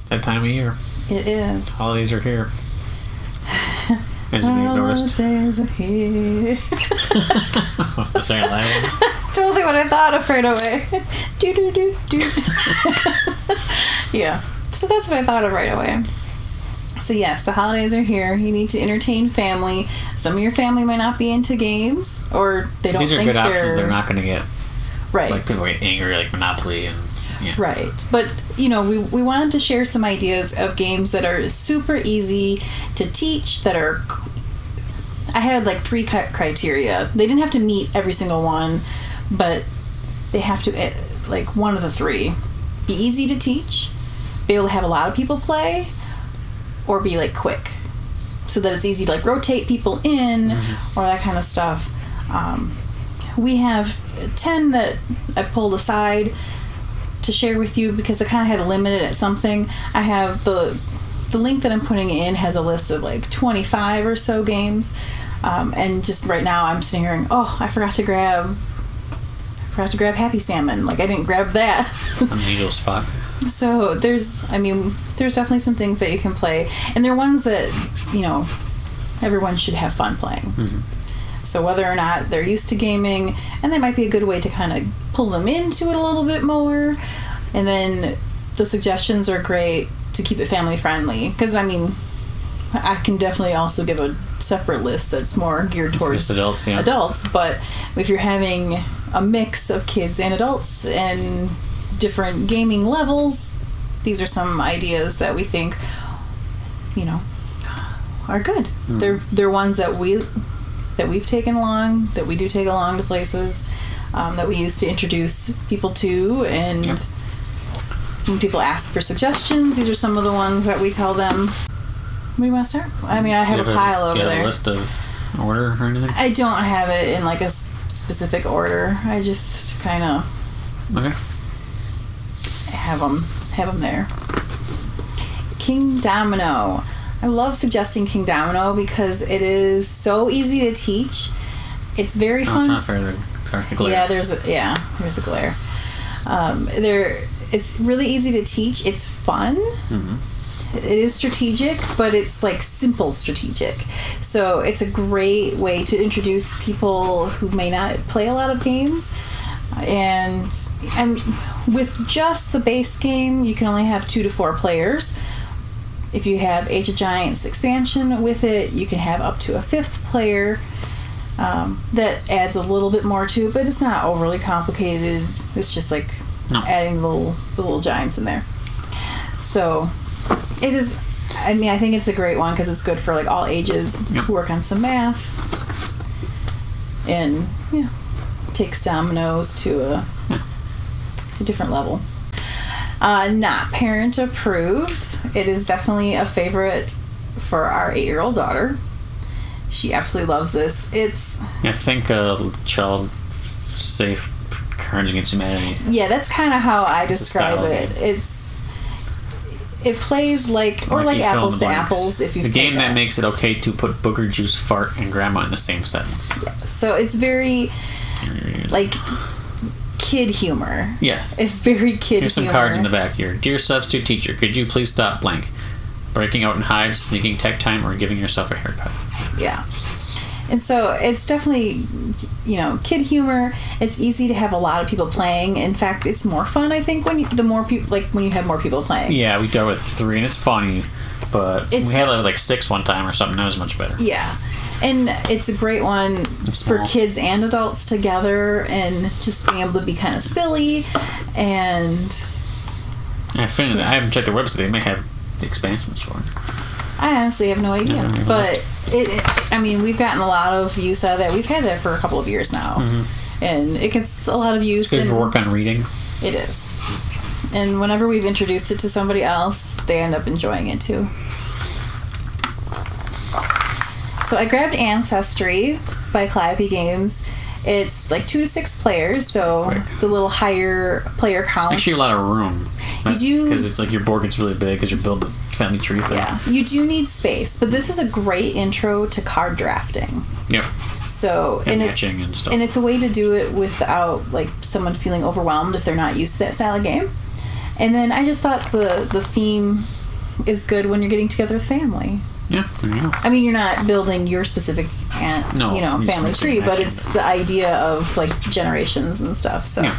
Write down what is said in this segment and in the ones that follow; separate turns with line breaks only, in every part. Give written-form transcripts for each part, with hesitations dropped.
that time of year.
It is.
Holidays are here. As you may have noticed.
Holidays are here.
Sorry,
That's totally what I thought of right away. Do do do do. Yeah. So that's what I thought of right away. So yes, the holidays are here. You need to entertain family. Some of your family might not be into games, or they don't.
These are
think
good options. They're not going to get
right.
Like people get angry, like Monopoly and. Yeah.
Right. But, you know, we wanted to share some ideas of games that are super easy to teach, that are... I had, like, 3 criteria. They didn't have to meet every single one, but they have to, like, one of the 3. Be easy to teach, be able to have a lot of people play, or be, like, quick. So that it's easy to, like, rotate people in, or that kind of stuff. We have 10 that I pulled aside to share with you because I kind of had to limit it at something. I have the link that I'm putting in has a list of like 25 or so games, and just right now I'm sitting here and I forgot to grab Happy Salmon. Like I didn't grab that.
Unusual spot.
So there's definitely some things that you can play, and they're ones that everyone should have fun playing. Mm-hmm. So whether or not they're used to gaming, and that might be a good way to kind of pull them into it a little bit more. And then the suggestions are great to keep it family friendly, because I can definitely also give a separate list that's more geared towards adults, but if you're having a mix of kids and adults and different gaming levels, these are some ideas that we think are good. They're ones that we've taken along, that we do take along to places, that we use to introduce people to, and when people ask for suggestions, these are some of the ones that we tell them. Where do you want to start? I have a pile over there.
Do you have a list of order or anything?
I don't have it in like a specific order. I just kind of have them there. King Domino. I love suggesting King Domino because it is so easy to teach. It's very fun.
It's not fair. Sorry, glare.
Yeah, there's a glare. It's really easy to teach. It's fun. Mm-hmm. It is strategic, but it's like simple strategic. So it's a great way to introduce people who may not play a lot of games. And with just the base game, you can only have 2 to 4 players. If you have Age of Giants expansion with it, you can have up to a 5th player. That adds a little bit more to it, but it's not overly complicated. It's just like adding the little giants in there. So it is. I think it's a great one because it's good for like all ages. Yep. Work on some math, and takes dominoes to a different level. Not parent approved. It is definitely a favorite for our 8-year-old daughter. She absolutely loves this.
I think child safe Cards Against Humanity.
Yeah, that's kind of how I describe it. It plays like apples to apples. If you
the game that makes it okay to put booger juice, fart, and grandma in the same sentence.
Yeah. So it's very like kid humor.
Yes,
it's very kid humor.
Here's some cards in the back here. Dear substitute teacher, could you please stop blank? Breaking out in hives, sneaking tech time, or giving yourself a haircut.
Yeah. And so it's definitely, kid humor. It's easy to have a lot of people playing. In fact, it's more fun, I think, when you have more people playing. Yeah,
we dealt with 3, and it's funny, but we had like 6 one time or something. That was much better.
Yeah. And it's a great one for kids and adults together, and just being able to be kind of silly. And
I haven't checked their website. They may have the expansions for it.
I honestly have no idea, but we've gotten a lot of use out of that. We've had that for a couple of years now, and it gets a lot of use.
It's good for work on reading.
It is, and whenever we've introduced it to somebody else, they end up enjoying it too. So I grabbed Ancestry by Calliope Games. It's like 2 to 6 players, so it's a little higher player count.
It's actually a lot of room. Because it's like your board gets really big because you're building this family tree thing.
Yeah, you do need space, but this is a great intro to card drafting.
Yep.
So
and matching and stuff.
And it's a way to do it without like someone feeling overwhelmed if they're not used to that style of game. And then I just thought the theme is good when you're getting together with family.
Yeah, there you go.
I mean, you're not building your specific family tree, but it's the idea of like generations and stuff. So I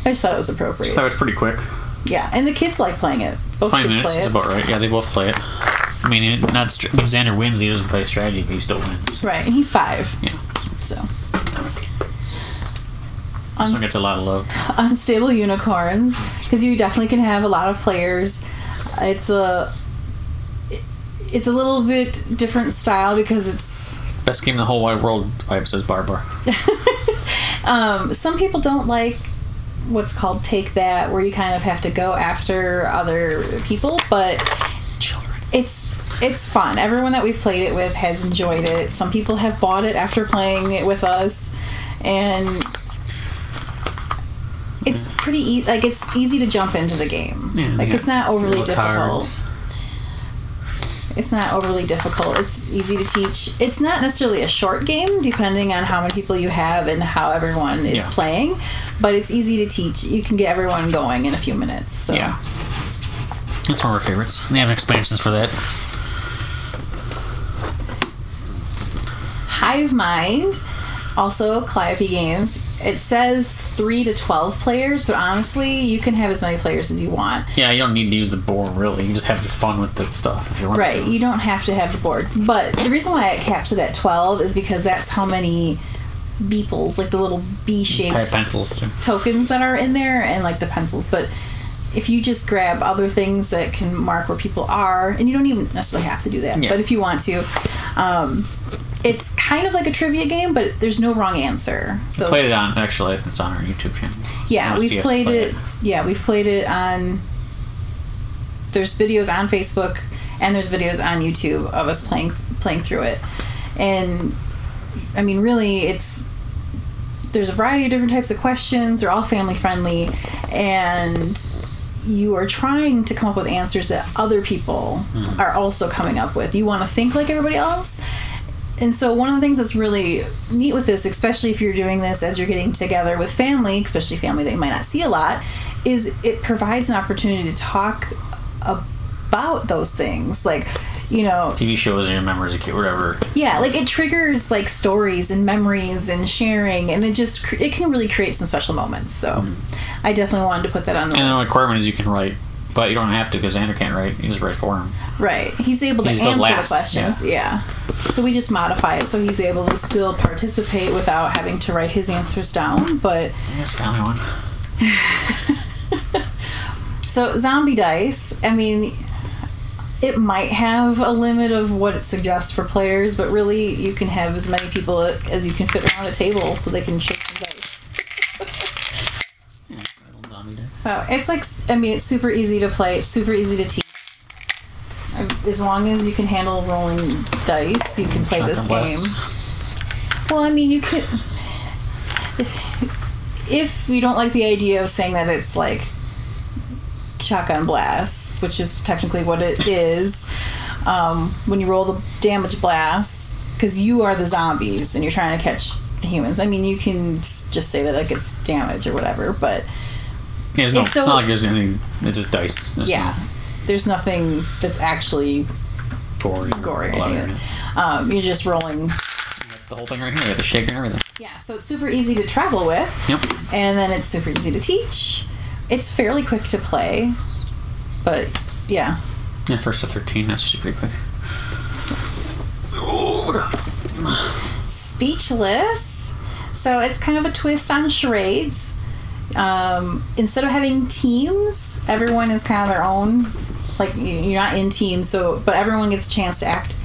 just thought it was appropriate.
So it's pretty quick.
Yeah, and the kids like playing it. Both
5
kids
minutes
play
is
it.
about right. Yeah, they both play it. I mean, Xander wins. He doesn't play strategy, but he still wins.
Right, and he's 5.
Yeah.
So.
This one gets a lot of love.
Unstable unicorns, because you definitely can have a lot of players. It's a little bit different style because it's
best game in the whole wide world. Pipe says Barbara.
Some people don't like what's called Take That, where you kind of have to go after other people, but
Children.
It's fun. Everyone that we've played it with has enjoyed it. Some people have bought it after playing it with us, and it's pretty easy. Like, it's easy to jump into the game.
Yeah,
like, it's not overly difficult.
Cards.
It's not overly difficult. It's easy to teach. It's not necessarily a short game, depending on how many people you have and how everyone is playing, but it's easy to teach. You can get everyone going in a few minutes. So.
Yeah. That's one of our favorites. They have expansions for that.
Hive Mind, also Calliope Games. It says 3 to 12 players, but honestly, you can have as many players as you want.
Yeah, you don't need to use the board, really. You can just have the fun with the stuff if you want
Right,
to.
you don't have to have the board. But the reason why it caps it at 12 is because that's how many beeples, like the little B-shaped
pencils, too.
tokens that are in there, and like the pencils. But if you just grab other things that can mark where people are, and you don't even necessarily have to do that, but if you want to, it's kind of like a trivia game, but there's no wrong answer. So
we played it on, actually, it's on our YouTube channel.
Yeah, we've played it. Yeah, we've played it on. There's videos on Facebook, and there's videos on YouTube of us playing through it. And I mean, really, there's a variety of different types of questions. They're all family friendly, and you are trying to come up with answers that other people are also coming up with. You want to think like everybody else. And so one of the things that's really neat with this, especially if you're doing this as you're getting together with family, especially family that you might not see a lot, is it provides an opportunity to talk about those things. Like,
TV shows you remember as a kid, whatever.
Yeah, like it triggers like stories and memories and sharing, and it can really create some special moments. So I definitely wanted to put that on the list.
And the requirement is you can write, but you don't have to because Xander can't write. You just write for him.
Right. He's able to answer the questions. Yeah. So we just modify it so he's able to still participate without having to write his answers down. But
Yes, family one.
So zombie dice, I mean, it might have a limit of what it suggests for players, but really you can have as many people as you can fit around a table so they can shake some dice. So it's like, I mean, it's super easy to play, it's super easy to teach. As long as you can handle rolling dice, you can play this game. Well, I mean, you can. If you don't like the idea of saying that it's like shotgun blast, which is technically what it is, when you roll the damage blast, because you are the zombies and you're trying to catch the humans. I mean, you can just say that like it's damage or whatever, but
it's not like there's anything. It's just dice.
There's nothing that's actually gory or anything. You're just rolling
the whole thing right here. You have to shake and everything.
Yeah, so it's super easy to travel with.
Yep.
And then it's super easy to teach. It's fairly quick to play, but yeah.
Yeah, first to 13. That's just pretty quick. Oh, God.
Speechless. So it's kind of a twist on charades. Instead of having teams, everyone is kind of their own. Like, you're not in teams, but everyone gets a chance to act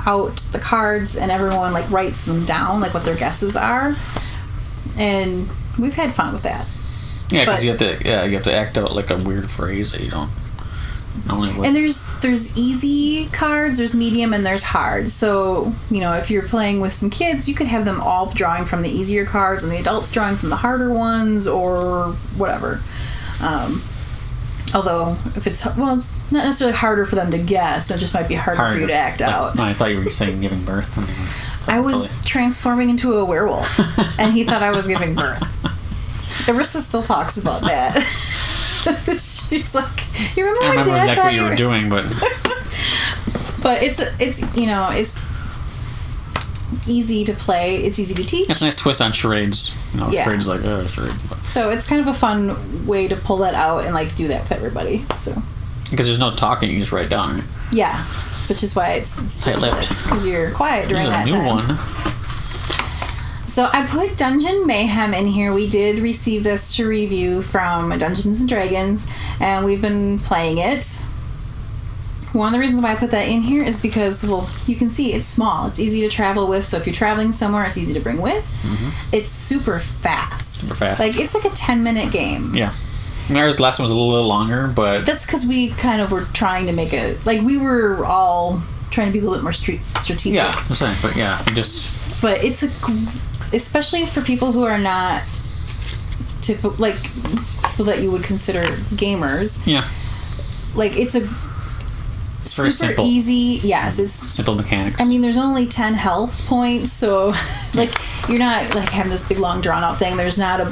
out the cards, and everyone like writes them down, like what their guesses are. And we've had fun with that.
Yeah, because you have to act out like a weird phrase that you don't normally would.
And there's easy cards, there's medium, and there's hard. So, if you're playing with some kids, you could have them all drawing from the easier cards and the adults drawing from the harder ones or whatever. Although, it's not necessarily harder for them to guess. It just might be harder for you to act out.
No, I thought you were saying giving birth.
I was transforming into a werewolf, and he thought I was giving birth. Arissa still talks about that. She's like, you remember
I
when
remember
Dad
exactly
thought
what you were doing, but
But it's you know, it's easy to play. It's easy to teach.
it's a nice twist on charades. You know,
Yeah.
charades like charades,
So it's kind of a fun way to pull that out and like do that with everybody. So
because there's no talking, you just write down. Right?
yeah, which is why it's
Tight-lipped.
because you're quiet during
Here's a
that
new
time.
one.
So I put Dungeon Mayhem in here. We did receive this to review from Dungeons and Dragons, and we've been playing it. One of the reasons why I put that in here is because, well, you can see it's small. It's easy to travel with, so if you're traveling somewhere, it's easy to bring with. Mm-hmm. It's super fast.
Super fast.
Like, it's like a 10-minute game.
Yeah. And ours, the last one was a little longer, but
That's because we kind of were trying to make it... Like, we were all trying to be a little bit more strategic.
yeah, I'm saying, but yeah, we just
But it's especially for people who are not people that you would consider gamers.
yeah,
Like, it's a
very
super
simple.
easy. Yes, it's
simple mechanics.
I mean, there's only 10 health points, so like you're not like having this big long drawn out thing. There's not a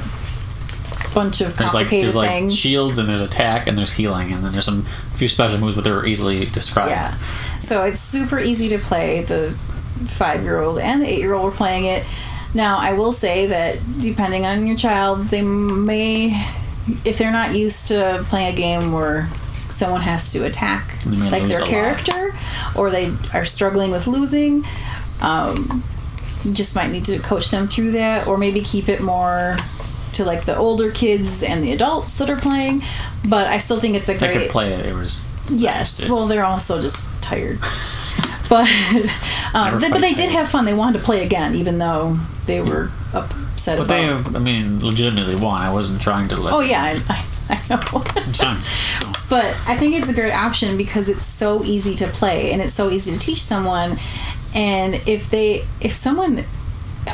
bunch of complicated
there's
things.
shields and there's attack and there's healing and then there's a few special moves, but they're easily described.
Yeah, so it's super easy to play. The 5-year-old and the 8-year-old were playing it. Now, I will say that depending on your child, they may, if they're not used to playing a game where someone has to attack like their character, or they are struggling with losing, you just might need to coach them through that, or maybe keep it more to like the older kids and the adults that are playing. But I still think it's a great...
They could play it. It was...
Yes. Well, they're also just tired. But they did have fun. They wanted to play again, even though they were upset
but
about...
But they, legitimately won. I wasn't trying to let...
Oh, yeah, I know. But I think it's a great option because it's so easy to play and it's so easy to teach someone. And if someone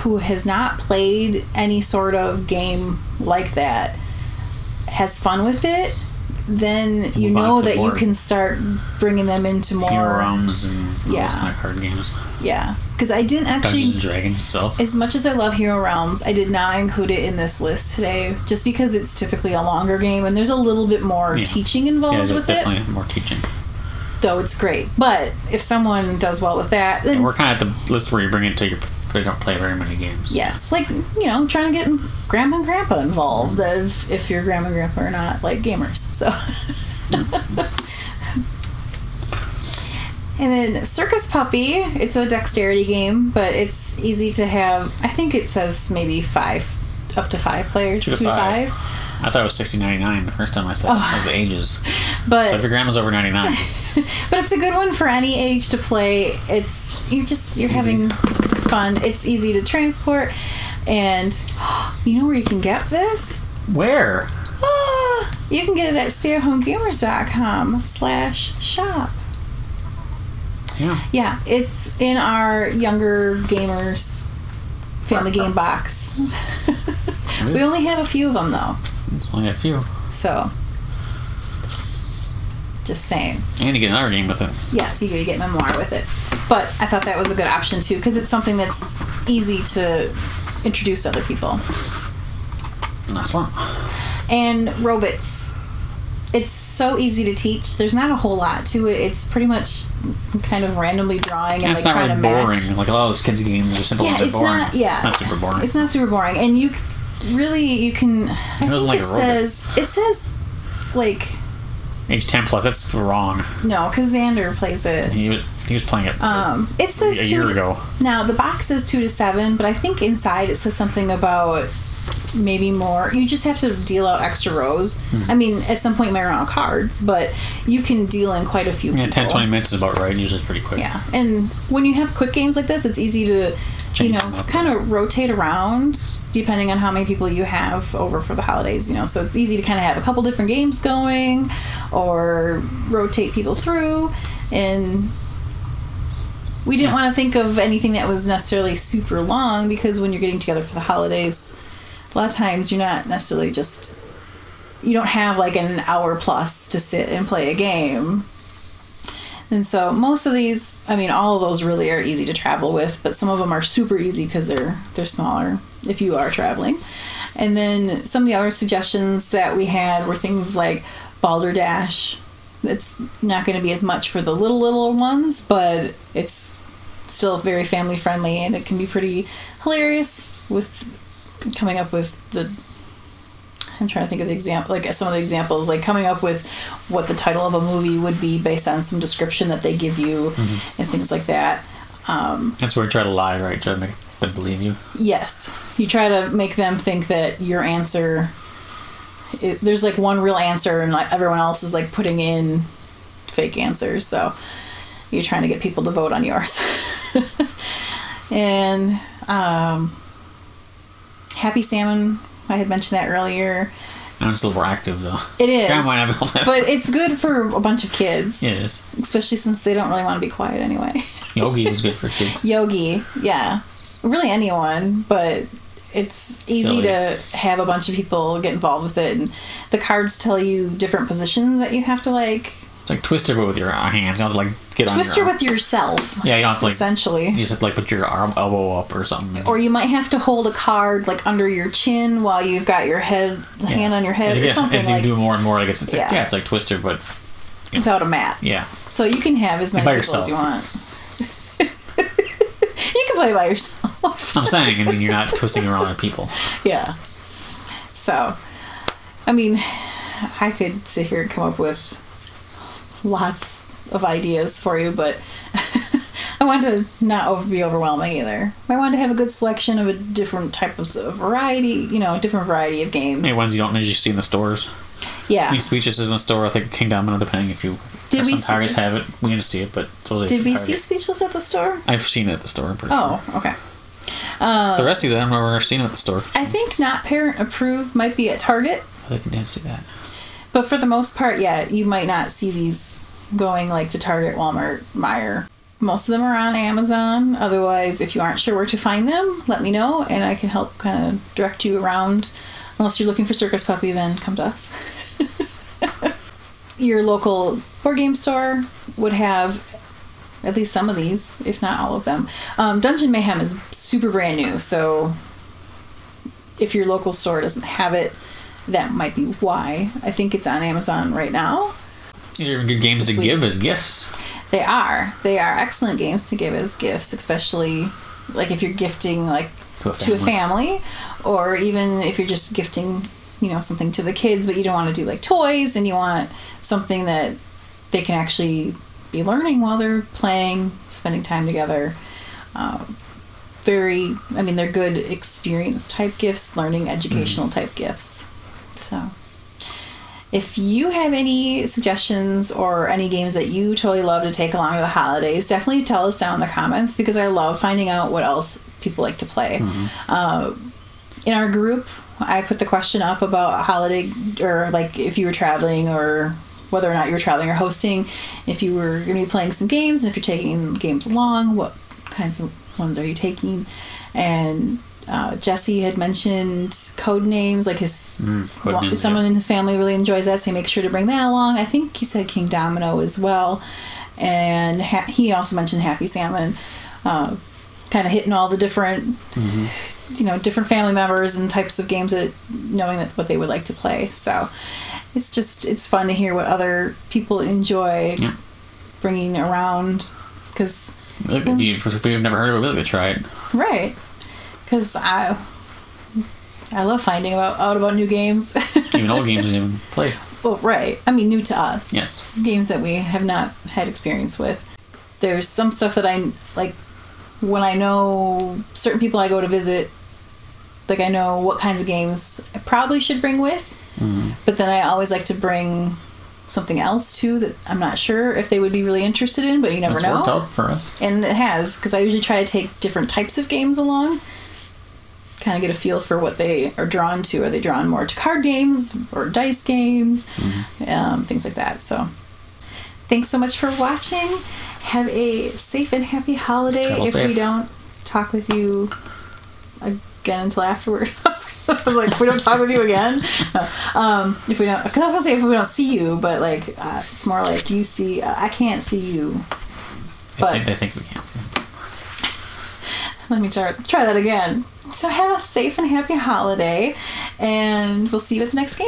who has not played any sort of game like that has fun with it, then you know that you can start bringing them into more
Hero Realms and all those kind of card games.
Yeah, because I didn't actually...
Dungeons and Dragons itself.
As much as I love Hero Realms, I did not include it in this list today, just because it's typically a longer game and there's a little bit more teaching involved with it.
Yeah, there's definitely more teaching.
Though it's great. But if someone does well with that... then
we're kind of at the list where you bring it to they don't play very many games.
Yes, like, trying to get grandma and grandpa involved, if your grandma and grandpa are not, like, gamers. So... And then Circus Puppy, it's a dexterity game, but it's easy to have. I think it says maybe up to 5 players.
2 to 5. I thought it was $60.99 the first time I said it. That was the ages.
But
so if your grandma's over 99.
But it's a good one for any age to play. You're having fun. It's easy to transport, and you know where you can get this?
Where?
You can get it at stayathomegamers.com/shop. Yeah, it's in our younger gamers family game box. We only have a few of them though.
Only a few.
So, just saying.
And you get another game with it.
Yes, you do. You get memoir with it. But I thought that was a good option too, because it's something that's easy to introduce to other people.
Nice one.
And robots. It's so easy to teach. There's not a whole lot to it. It's pretty much kind of randomly drawing and
it's
like
not
trying
really
to
boring.
match.
Like a lot of those kids' games are simple and they're boring. It's not super boring.
It's not super boring. And you can.
It doesn't like robots.
It says like
age 10 plus. That's wrong.
No, because Xander plays it.
He was playing it.
It says
a year ago.
Now the box says 2 to 7, but I think inside it says something about maybe more. You just have to deal out extra rows. I mean, at some point you might run out of cards, but you can deal in quite a few people.
10-20 minutes is about right. Usually it's pretty quick.
Yeah, and when you have quick games like this, it's easy to kind of rotate around depending on how many people you have over for the holidays, so it's easy to kind of have a couple different games going or rotate people through. And we didn't want to think of anything that was necessarily super long, because when you're getting together for the holidays, a lot of times you're not necessarily you don't have like an hour plus to sit and play a game. And so most of these, all of those really are easy to travel with, but some of them are super easy because they're smaller if you are traveling. And then some of the other suggestions that we had were things like Balderdash. It's not going to be as much for the little ones, but it's still very family friendly, and it can be pretty hilarious with coming up with the... I'm trying to think of the example, like some of the examples, like coming up with what the title of a movie would be based on some description that they give you, and things like that.
That's where you try to lie, right? Try to make them believe you.
Yes. You try to make them think that your answer... there's like one real answer, and like everyone else is like putting in fake answers, so you're trying to get people to vote on yours. And Happy Salmon, I had mentioned that earlier.
Now it's a little more active, though.
It is.
But
it's good for a bunch of kids.
It is.
Especially since they don't really want to be quiet anyway.
Yogi was good for kids.
Yogi, yeah. Really anyone, but it's easy to have a bunch of people get involved with it. And the cards tell you different positions that you have to like...
It's like Twister, but with your hands. You don't have to like get on
Twister with yourself.
Yeah, you don't have to like...
Essentially.
You just have to like put your elbow up or something. Maybe.
Or you might have to hold a card like under your chin while you've got your hand on your head or something.
As you do more and more, like it's like,
it's
like Twister, but...
without a mat.
Yeah.
So you can have as many people as you want. You can play by yourself.
I'm saying, I mean, you're not twisting around other people.
Yeah. So, I mean, I could sit here and come up with lots of ideas for you, but I wanted to not be overwhelming either. I wanted to have a good selection of a different type of variety, different variety of games.
Hey, ones you don't usually see in the stores.
Yeah.
These Speeches is in the store. I think King Domino, depending if you... some targets have it. We didn't see it, but...
Did we see Speechless at the store?
I've seen it at the store.
Okay.
The rest of these, I don't remember seeing them at the store.
I think not parent approved might be at Target.
I didn't see that.
But for the most part, yeah, you might not see these going like to Target, Walmart, Meijer. Most of them are on Amazon. Otherwise, if you aren't sure where to find them, let me know, and I can help kind of direct you around. Unless you're looking for Circus Puppy, then come to us. Your local board game store would have at least some of these, if not all of them. Dungeon Mayhem is super brand new, so if your local store doesn't have it, that might be why. I think it's on Amazon right now.
These are even good games to give as gifts.
They are. They are excellent games to give as gifts, especially like if you're gifting like to a family, or even if you're just gifting, something to the kids, but you don't want to do like toys, and you want something that they can actually be learning while they're playing, spending time together. They're good experience type gifts, learning educational type gifts. So if you have any suggestions or any games that you totally love to take along to the holidays, definitely tell us down in the comments, because I love finding out what else people like to play. In our group, I put the question up about holiday, or like if you were traveling, or whether or not you were traveling or hosting, if you were going to be playing some games, and if you're taking games along, what kinds of ones are you taking? And Jesse had mentioned code names, like someone in his family really enjoys that, so he makes sure to bring that along. I think he said King Domino as well, and he also mentioned Happy Salmon, kind of hitting all the different different family members and types of games, that knowing that what they would like to play. So it's fun to hear what other people enjoy bringing around, because
if you've never heard of it, we'll try it.
Right. Because I love finding out about new games.
Even old games we didn't even play.
Well, right. I mean, new to us.
Yes.
Games that we have not had experience with. There's some stuff that I, like, when I know certain people I go to visit, like, I know what kinds of games I probably should bring with. But then I always like to bring something else, too, that I'm not sure if they would be really interested in, but you never know.
It's worked out for us.
And it has, because I usually try to take different types of games along. Kind of get a feel for what they are drawn to. Are they drawn more to card games or dice games? Things like that. So thanks so much for watching. Have a safe and happy holiday. If we don't talk with you again until afterward. I was like, if we don't talk with you again, if we don't, because I was gonna say if we don't see you, but like it's more like you see. I can't see you. But
I think we can't see.
Let me try that again. So have a safe and happy holiday, and we'll see you at the next game.